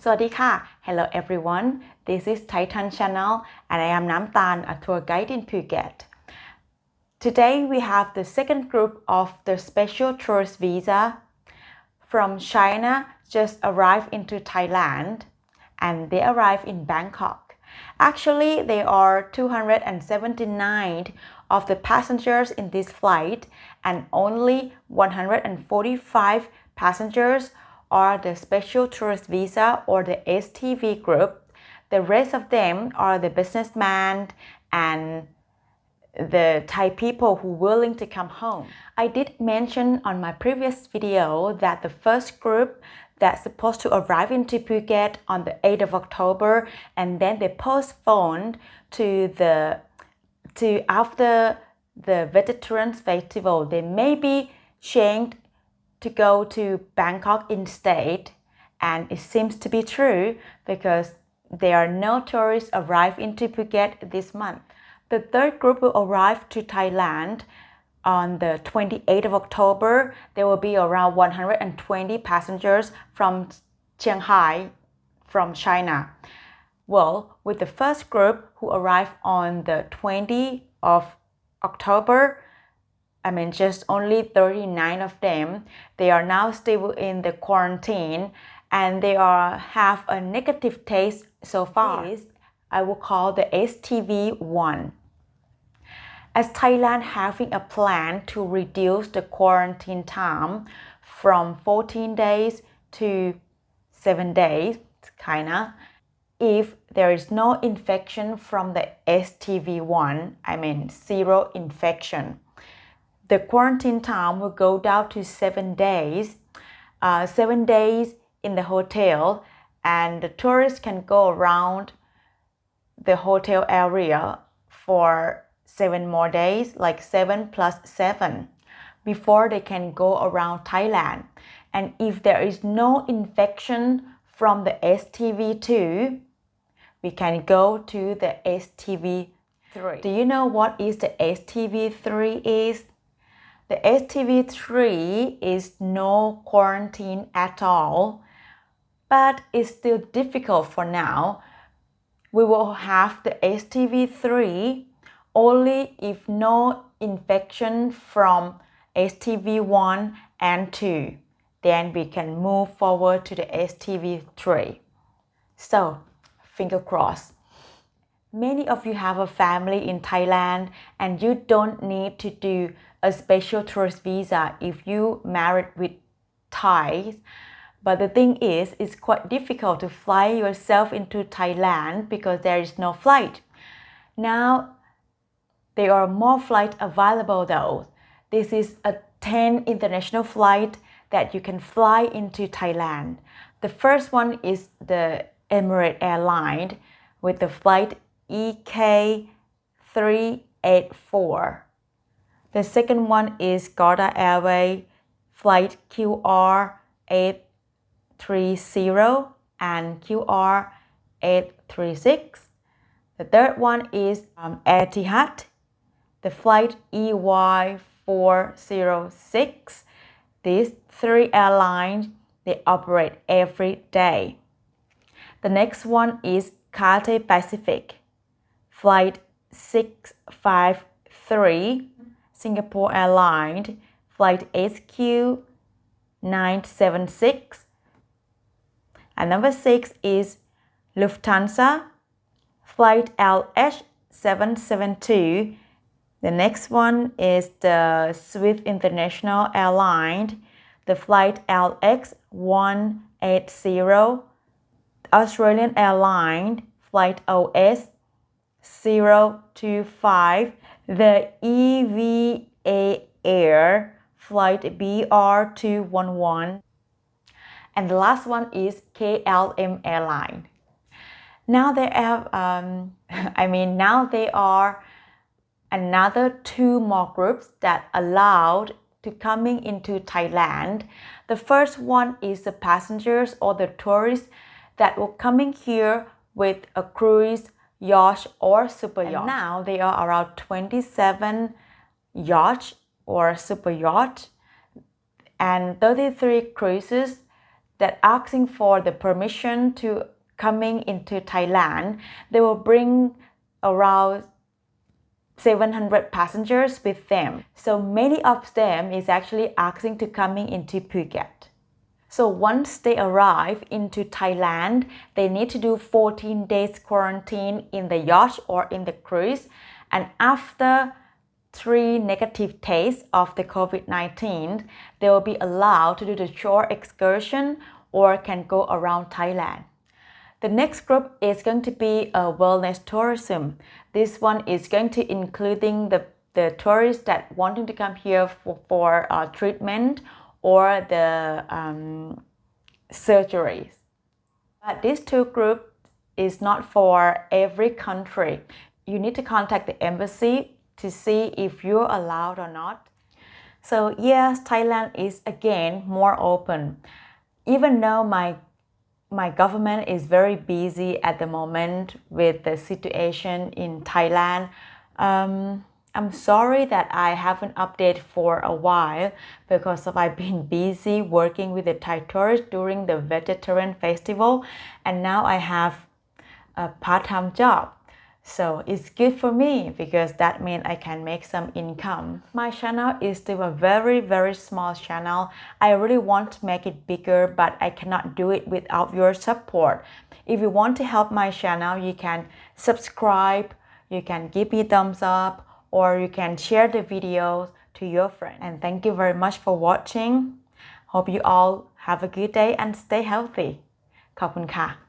สวัสดีค่ะ Hello everyone. This is Titan Channel and I am Namtan, a tour guide in Phuket. Today we have the second group of the special tourist visa from China just arrived into Thailand and they arrived in Bangkok. Actually, there are 279 of the passengers in this flight and only 145 passengers are the special tourist visa or the STV group. The rest of them are the businessmen and the Thai people who are willing to come home. I did mention on my previous video that the first group that's supposed to arrive into Phuket on the 8th of October and then they postponed to after the Veterans Festival. They may be changed to go to Bangkok instead, and it seems to be true because there are no tourists arrive into Phuket this month. The third group will arrive to Thailand on the 28th of October. There will be around 120 passengers from Shanghai, from China. Well, with the first group who arrived on the 20th of October, just only 39 of them. They are now still in the quarantine and they have a negative test so far. This I will call the STV1. As Thailand having a plan to reduce the quarantine time from 14 days to 7 days, if there is no infection from the STV1, zero infection, the quarantine time will go down to 7 days. 7 days in the hotel and the tourists can go around the hotel area for 7 more days, like 7 plus 7, before they can go around Thailand. And if there is no infection from the STV2, we can go to the STV3. Do you know what is the STV3 is? The STV3 is no quarantine at all, but it's still difficult for now. We will have the STV3 only if no infection from STV1 and 2. Then we can move forward to the STV3. So, finger crossed. Many of you have a family in Thailand and you don't need to do a special tourist visa if you married with Thais. But the thing is, it's quite difficult to fly yourself into Thailand because there is no flight. Now, there are more flights available though. This is a 10 international flight that you can fly into Thailand. The first one is the Emirates Airline with the flight EK 384. The second one is Qatar Airways flight QR 830 and QR 836. The third one is Etihad, the flight EY 406. These 3 airlines, they operate every day. The next one is Cathay Pacific, flight 653, Singapore Airlines, flight SQ 976. And number 6 is Lufthansa, flight LH 772. The next one is the Swiss International Airlines, the flight LX 180. Australian Airlines flight OS 025. The EVA Air flight BR 211. And the last one is KLM Airline. Now there are another 2 more groups that allowed to coming into Thailand. The first one is the passengers or the tourists that were coming here with a cruise, yacht or super yacht. And now there are around 27 yachts or super yacht and 33 cruises that asking for the permission to coming into Thailand. They will bring around 700 passengers with them. So many of them is actually asking to coming into Phuket. So once they arrive into Thailand, they need to do 14 days quarantine in the yacht or in the cruise. And after 3 negative tests of the COVID-19, they will be allowed to do the shore excursion or can go around Thailand. The next group is going to be a wellness tourism. This one is going to including the tourists that wanting to come here for treatment or the surgeries. But these two groups is not for every country. You need to contact the embassy to see if you're allowed or not. So yes, Thailand is again more open. Even though my government is very busy at the moment with the situation in Thailand, I'm sorry that I haven't updated for a while because I've been busy working with the Thai tourists during the vegetarian festival, and now I have a part-time job. So it's good for me because that means I can make some income. My channel is still a very small channel. I really want to make it bigger, but I cannot do it without your support. If you want to help my channel, you can subscribe, you can give me thumbs up, or you can share the videos to your friends. And thank you very much for watching. Hope you all have a good day and stay healthy. ขอบคุณค่ะ